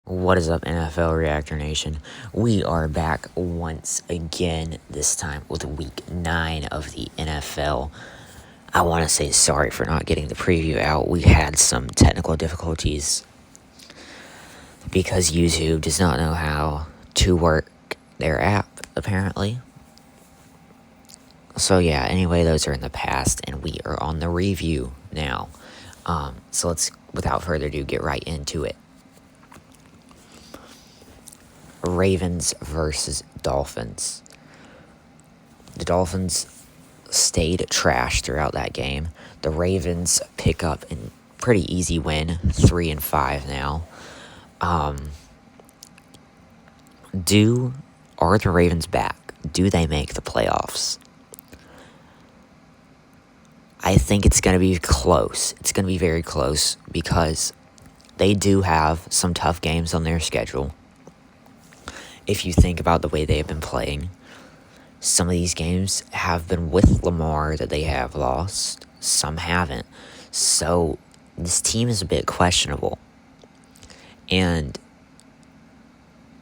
What is up, NFL Reactor Nation? We are back once again, this time with week 9 of the NFL. I want to say sorry for not getting the preview out. We had some technical difficulties because YouTube does not know how to work their app, apparently. So yeah, anyway, those are in the past, and we are on the review now. So let's, without further ado, get right into it. Ravens versus Dolphins. The Dolphins stayed trash throughout that game. The Ravens pick up a pretty easy win, 3-5 now. Are the Ravens back? Do they make the playoffs? I think it's going to be close. It's going to be very close because they do have some tough games on their schedule. If you think about the way they have been playing, some of these games have been with Lamar that they have lost. Some haven't. So this team is a bit questionable. And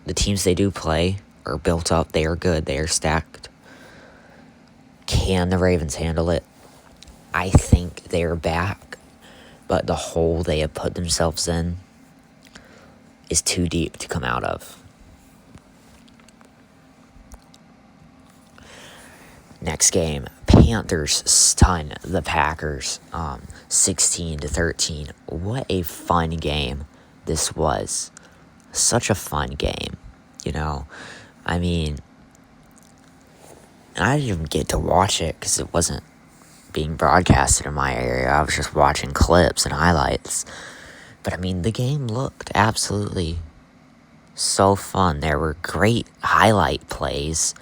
the teams they do play are built up. They are good. They are stacked. Can the Ravens handle it? I think they are back. But the hole they have put themselves in is too deep to come out of. Next game, Panthers stun the Packers 16-13. What a fun game this was. Such a fun game, you know. I mean, I didn't even get to watch it because it wasn't being broadcasted in my area. I was just watching clips and highlights. But I mean, the game looked absolutely so fun. There were great highlight plays.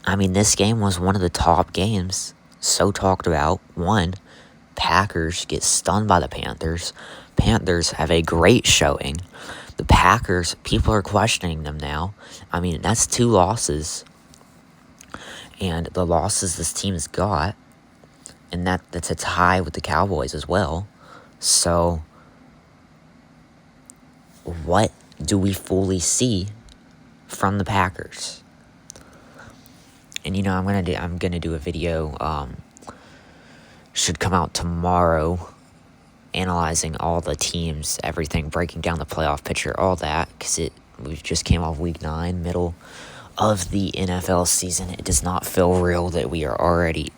I mean, this game was one of the top games, so talked about. One, Packers get stunned by the Panthers. Panthers have a great showing. The Packers, people are questioning them now. I mean, that's 2 losses. And the losses this team has got, and that's a tie with the Cowboys as well. So, what do we fully see from the Packers? And, you know, I'm gonna do a video, should come out tomorrow, analyzing all the teams, everything, breaking down the playoff picture, all that, because we just came off week 9, middle of the NFL season. It does not feel real that we are already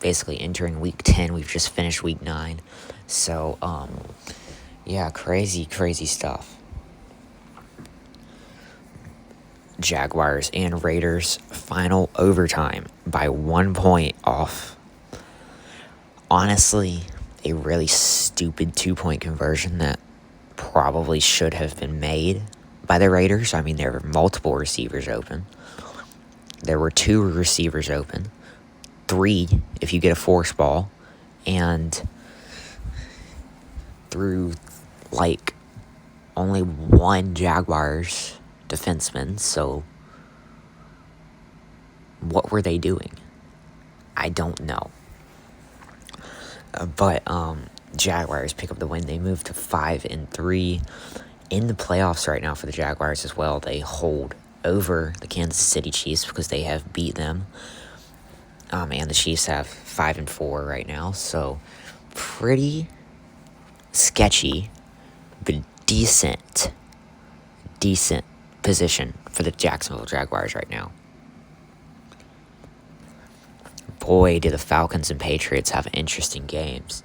basically entering week 10. We've just finished week 9. So, yeah, crazy stuff. Jaguars and Raiders final overtime by 1 point off. Honestly, a really stupid 2-point conversion that probably should have been made by the Raiders. I mean, there were multiple receivers open. There were 2 receivers open. 3 if you get a force ball. And through, only 1 Jaguars defenseman, so what were they doing? I don't know. But Jaguars pick up the win. They move to 5-3 in the playoffs right now for the Jaguars as well. They hold over the Kansas City Chiefs because they have beat them. And the Chiefs have 5-4 right now, so pretty sketchy, but decent position for the Jacksonville Jaguars right now. Boy, do the Falcons and Patriots have interesting games.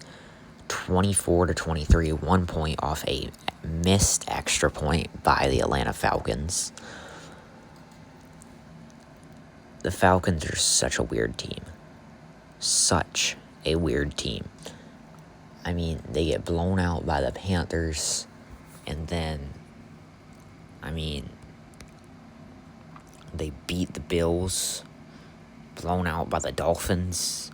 24-23, 1 point off a missed extra point by the Atlanta Falcons. The Falcons are such a weird team. Such a weird team. I mean, they get blown out by the Panthers, and then, I mean, they beat the Bills, blown out by the Dolphins.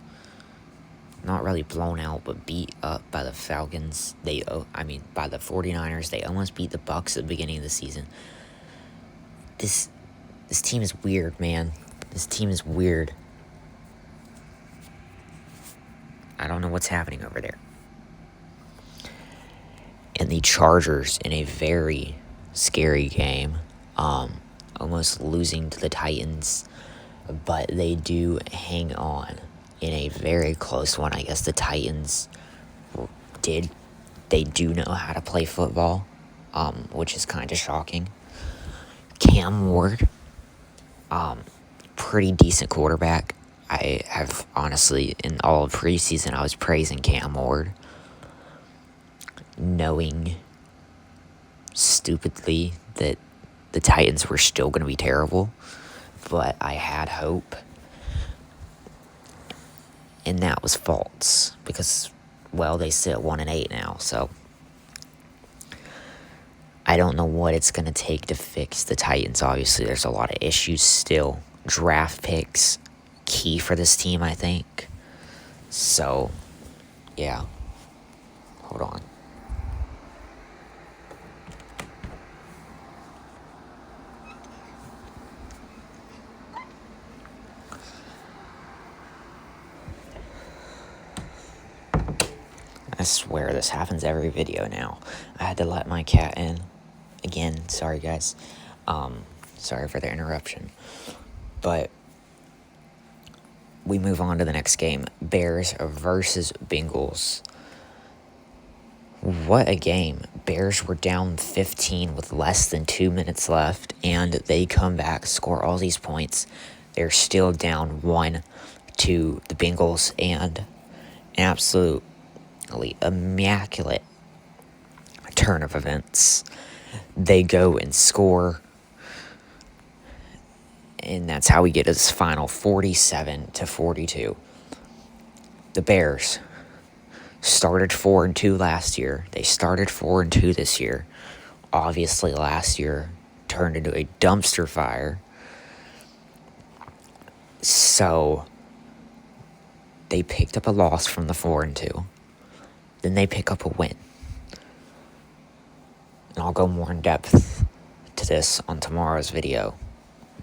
Not really blown out, but beat up by the Falcons. By the 49ers. They almost beat the Bucs at the beginning of the season. This team is weird, man. This team is weird. I don't know what's happening over there. And the Chargers, in a very scary game, almost losing to the Titans, but they do hang on in a very close one. I guess the Titans they do know how to play football, which is kind of shocking. Cam Ward, pretty decent quarterback. I have honestly, in all of preseason, I was praising Cam Ward, knowing stupidly that the Titans were still going to be terrible, but I had hope, and that was false because, well, they sit at 1-8 now, so I don't know what it's going to take to fix the Titans. Obviously, there's a lot of issues still. Draft picks, key for this team, I think. So, yeah. Hold on. I swear this happens every video now. I had to let my cat in. Again, sorry guys. Sorry for the interruption. But we move on to the next game. Bears versus Bengals. What a game. Bears were down 15 with less than 2 minutes left, and they come back, score all these points. They're still down 1 to the Bengals, and an absolutely immaculate turn of events. They go and score, and that's how we get this final 47-42. The Bears started 4-2 last year. They started 4-2 this year. Obviously, last year turned into a dumpster fire. So they picked up a loss from the 4-2. Then they pick up a win. And I'll go more in depth to this on tomorrow's video.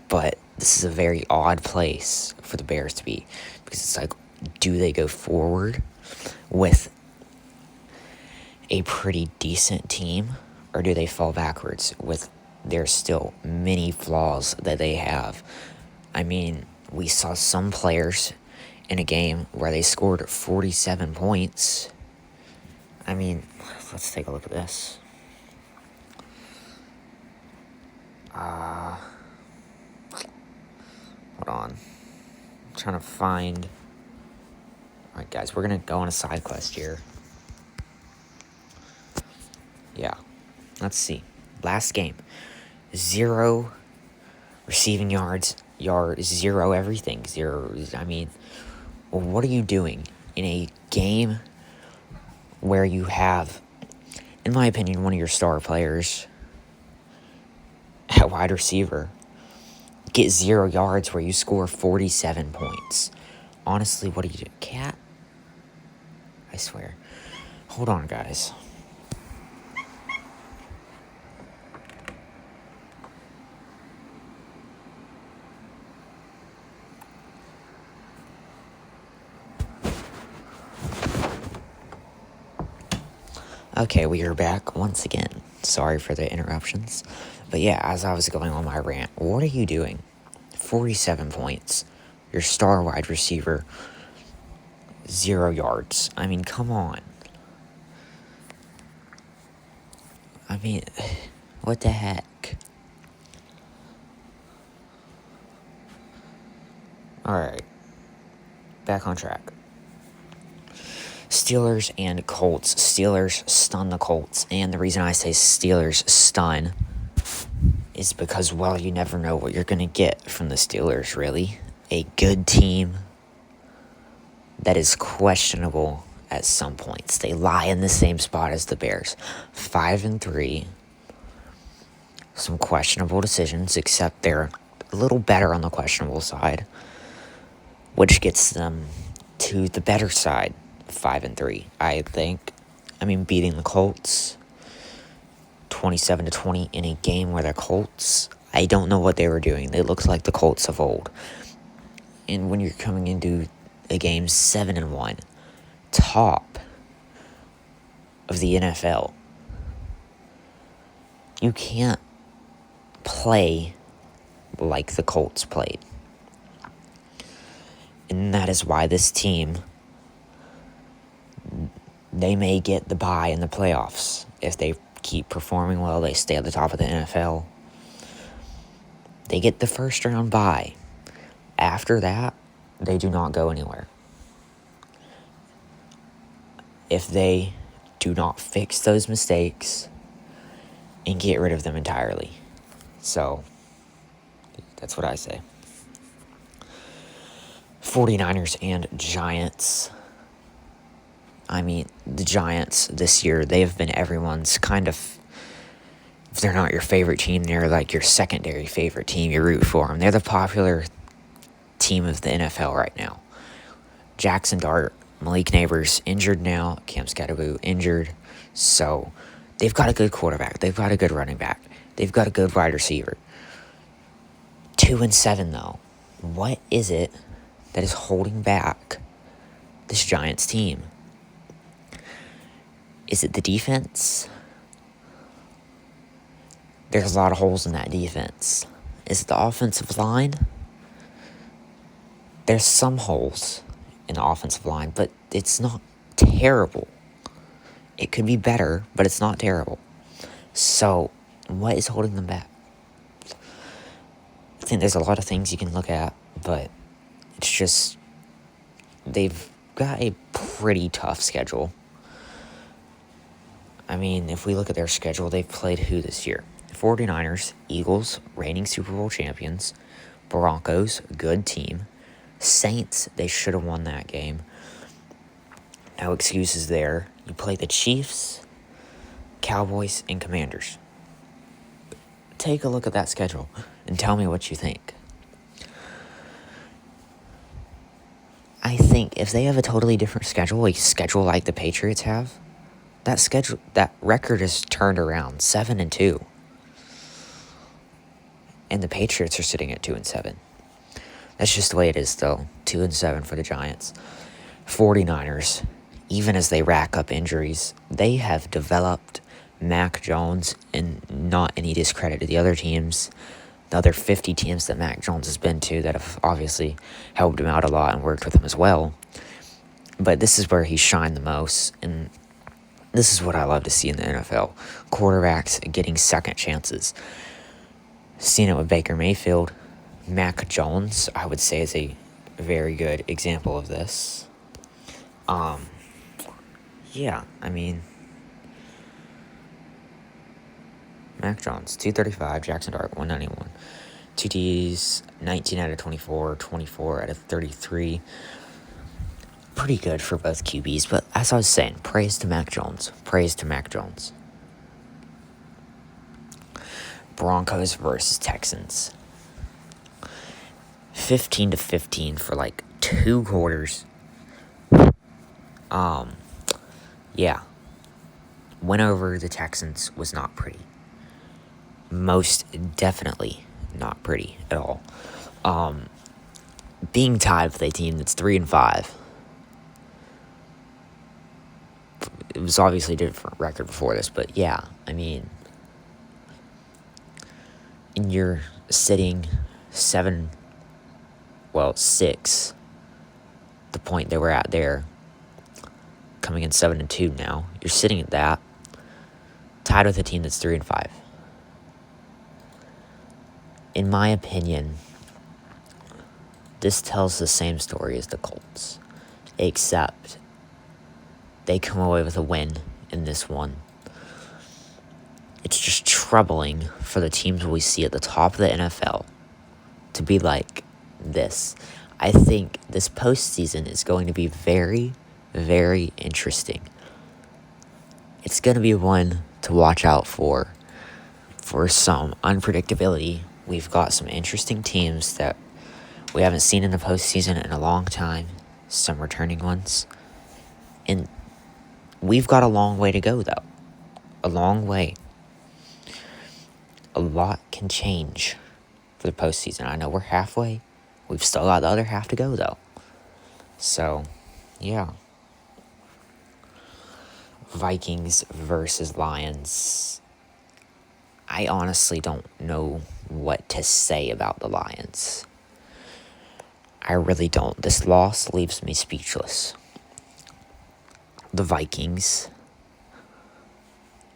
But this is a very odd place for the Bears to be. Because it's like, do they go forward with a pretty decent team? Or do they fall backwards with there's still many flaws that they have? I mean, we saw some players in a game where they scored 47 points. I mean, let's take a look at this. Hold on. I'm trying to find... Alright, guys, we're going to go on a side quest here. Yeah. Let's see. Last game. 0 receiving yards. 0 everything. 0. I mean, what are you doing in a game where you have, in my opinion, one of your star players at wide receiver get 0 yards where you score 47 points? Honestly, what do you do? Cat? I swear. Hold on, guys. Okay, we are back once again. Sorry for the interruptions. But yeah, as I was going on my rant, what are you doing? 47 points. Your star wide receiver, 0 yards. I mean, come on. I mean, what the heck? Alright. Back on track. Steelers and Colts. Steelers stun the Colts. And the reason I say Steelers stun is because, well, you never know what you're going to get from the Steelers, really. A good team that is questionable at some points. They lie in the same spot as the Bears. 5-3. Some questionable decisions, except they're a little better on the questionable side, which gets them to the better side. 5-3, I think. I mean, beating the Colts 27-20 in a game where the Colts, I don't know what they were doing. They looked like the Colts of old. And when you're coming into a game 7-1, top of the NFL, You can't play like the Colts played. And that is why this team, they may get the bye in the playoffs. If they keep performing well, they stay at the top of the NFL. They get the first round bye. After that, they do not go anywhere. If they do not fix those mistakes and get rid of them entirely. So, that's what I say. 49ers and Giants. I mean, the Giants this year, they have been everyone's kind of, if they're not your favorite team, they're like your secondary favorite team. You root for them. They're the popular team of the NFL right now. Jackson Dart, Malik Neighbors injured now. Cam Skattebo injured. So, they've got a good quarterback. They've got a good running back. They've got a good wide receiver. 2-7 though. What is it that is holding back this Giants team? Is it the defense? There's a lot of holes in that defense. Is it the offensive line? There's some holes in the offensive line, but it's not terrible. It could be better, but it's not terrible. So, what is holding them back? I think there's a lot of things you can look at, but it's just, they've got a pretty tough schedule. I mean, if we look at their schedule, they've played who this year? 49ers, Eagles, reigning Super Bowl champions, Broncos, good team, Saints, they should have won that game. No excuses there. You play the Chiefs, Cowboys, and Commanders. Take a look at that schedule and tell me what you think. I think if they have a totally different schedule, a schedule like the Patriots have, that record is turned around 7-2. And the Patriots are sitting at 2-7. That's just the way it is, though. 2-7 for the Giants. 49ers, even as they rack up injuries, they have developed Mac Jones, and not any discredit to the other teams, the other 50 teams that Mac Jones has been to that have obviously helped him out a lot and worked with him as well. But this is where he shined the most, and this is what I love to see in the NFL. Quarterbacks getting second chances. Seen it with Baker Mayfield. Mac Jones, I would say, is a very good example of this. Yeah, I mean, Mac Jones, 235, Jackson Dart, 191. TDs, 19 out of 24, 24 out of 33. Pretty good for both QBs, but as I was saying, praise to Mac Jones. Praise to Mac Jones. Broncos versus Texans. 15-15 for like 2 quarters. Yeah. Win over the Texans was not pretty. Most definitely not pretty at all. Being tied with a team that's 3-5. It was obviously a different record before this, but yeah, I mean, and you're sitting 6, the point they were at there, coming in 7-2 now. You're sitting at that, tied with a team that's 3-5. In my opinion, this tells the same story as the Colts, except they come away with a win in this one. It's just troubling for the teams we see at the top of the NFL to be like this. I think this postseason is going to be very, very interesting. It's going to be one to watch out for some unpredictability. We've got some interesting teams that we haven't seen in the postseason in a long time, some returning ones. And we've got a long way to go, though. A long way. A lot can change for the postseason. I know we're halfway. We've still got the other half to go, though. So, yeah. Vikings versus Lions. I honestly don't know what to say about the Lions. I really don't. This loss leaves me speechless. The Vikings,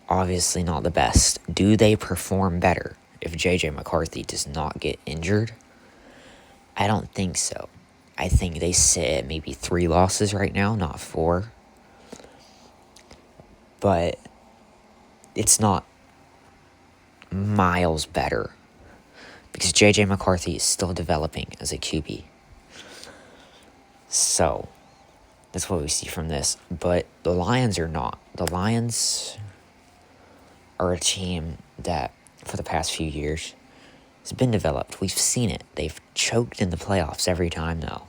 obviously not the best. Do they perform better if J.J. McCarthy does not get injured? I don't think so. I think they sit at maybe 3 losses right now, not 4. But it's not miles better because J.J. McCarthy is still developing as a QB. So, that's what we see from this. But the Lions are not. The Lions are a team that, for the past few years, has been developed. We've seen it. They've choked in the playoffs every time, though.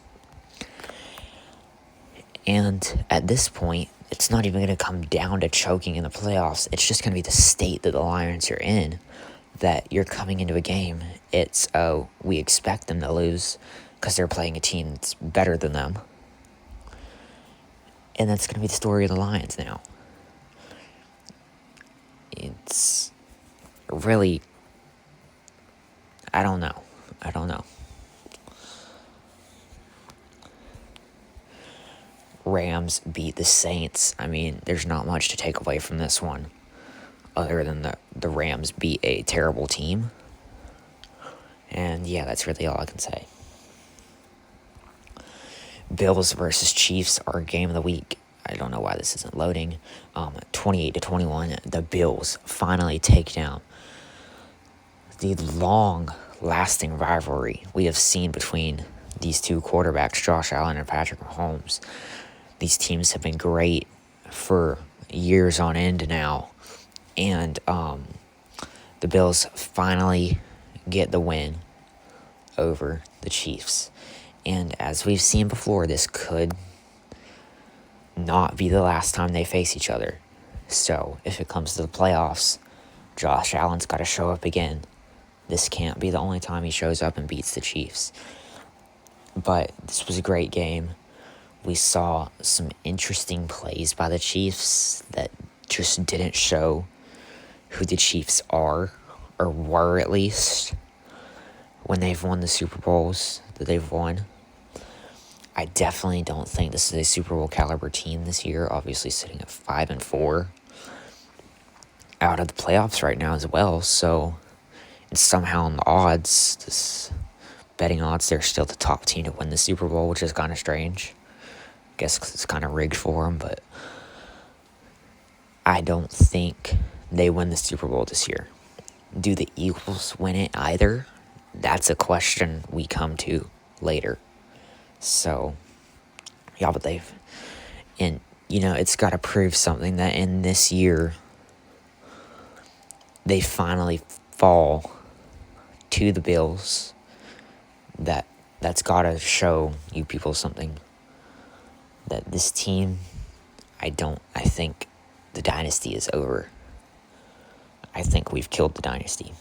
And at this point, it's not even going to come down to choking in the playoffs. It's just going to be the state that the Lions are in, that you're coming into a game. It's, oh, we expect them to lose because they're playing a team that's better than them. And that's going to be the story of the Lions now. It's really, I don't know. Rams beat the Saints. I mean, there's not much to take away from this one other than the Rams beat a terrible team. And yeah, that's really all I can say. Bills versus Chiefs are game of the week. I don't know why this isn't loading. 28-21, the Bills finally take down the long-lasting rivalry we have seen between these two quarterbacks, Josh Allen and Patrick Mahomes. These teams have been great for years on end now. And the Bills finally get the win over the Chiefs. And as we've seen before, this could not be the last time they face each other. So, if it comes to the playoffs, Josh Allen's got to show up again. This can't be the only time he shows up and beats the Chiefs. But this was a great game. We saw some interesting plays by the Chiefs that just didn't show who the Chiefs are, or were at least, when they've won the Super Bowls that they've won. I definitely don't think this is a Super Bowl caliber team this year, obviously sitting at 5-4 out of the playoffs right now as well, so it's somehow in the odds, this betting odds, they're still the top team to win the Super Bowl, which is kind of strange. I guess because it's kind of rigged for them, but I don't think they win the Super Bowl this year. Do the Eagles win it either? That's a question we come to later. So, yeah, but it's got to prove something that in this year, they finally fall to the Bills. That's got to show you people something. That this team, I think the dynasty is over. I think we've killed the dynasty.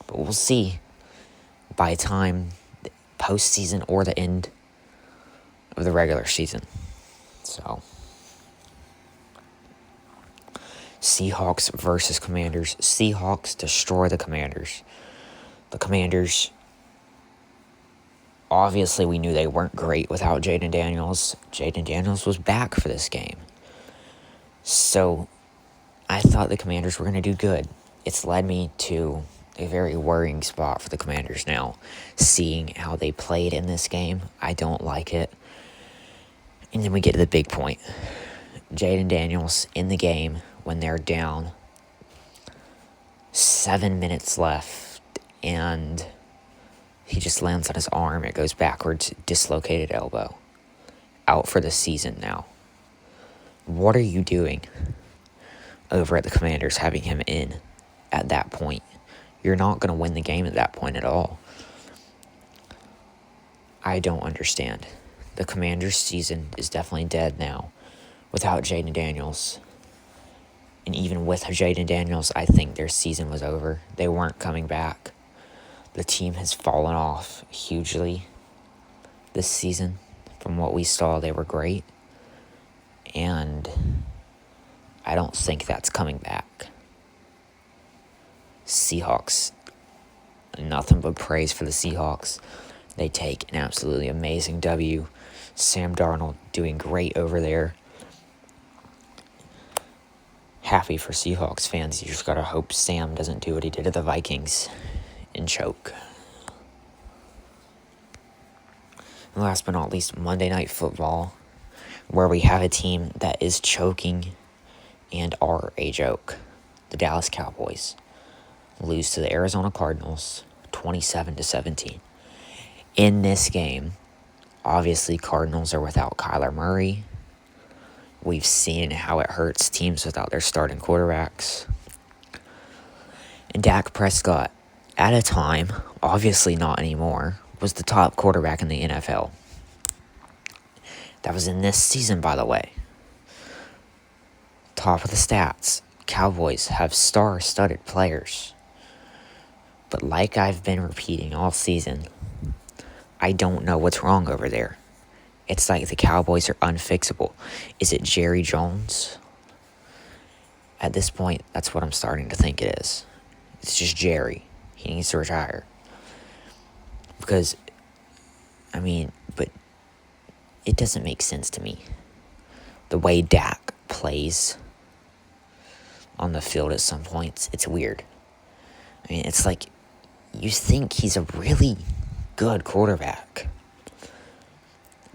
But we'll see by the time postseason or the end of the regular season. So, Seahawks versus Commanders. Seahawks destroy the Commanders. The Commanders, obviously we knew they weren't great without Jayden Daniels. Jayden Daniels was back for this game. So, I thought the Commanders were going to do good. It's led me to a very worrying spot for the Commanders now. Seeing how they played in this game, I don't like it. And then we get to the big point. Jayden Daniels in the game when they're down 7 minutes left, and he just lands on his arm. It goes backwards, dislocated elbow. Out for the season now. What are you doing over at the Commanders having him in at that point? You're not going to win the game at that point at all. I don't understand. The Commanders' season is definitely dead now without Jayden Daniels. And even with Jayden Daniels, I think their season was over. They weren't coming back. The team has fallen off hugely this season. From what we saw, they were great. And I don't think that's coming back. Seahawks, nothing but praise for the Seahawks. They take an absolutely amazing W. Sam Darnold doing great over there. Happy for Seahawks fans. You just gotta hope Sam doesn't do what he did to the Vikings and choke. And last but not least, Monday Night Football, where we have a team that is choking and are a joke. The Dallas Cowboys lose to the Arizona Cardinals 27-17. In this game, obviously Cardinals are without Kyler Murray. We've seen how it hurts teams without their starting quarterbacks. And Dak Prescott, at a time, obviously not anymore, was the top quarterback in the NFL. That was in this season, by the way. Top of the stats. Cowboys have star-studded players. But like I've been repeating all season, I don't know what's wrong over there. It's like the Cowboys are unfixable. Is it Jerry Jones? At this point, that's what I'm starting to think it is. It's just Jerry. He needs to retire. Because, but it doesn't make sense to me. The way Dak plays on the field at some points, it's weird. It's like you think he's a really good quarterback.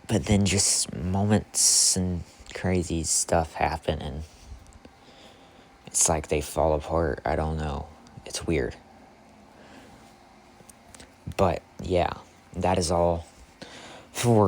But then just moments and crazy stuff happen and it's like they fall apart. I don't know. It's weird. But yeah, that is all for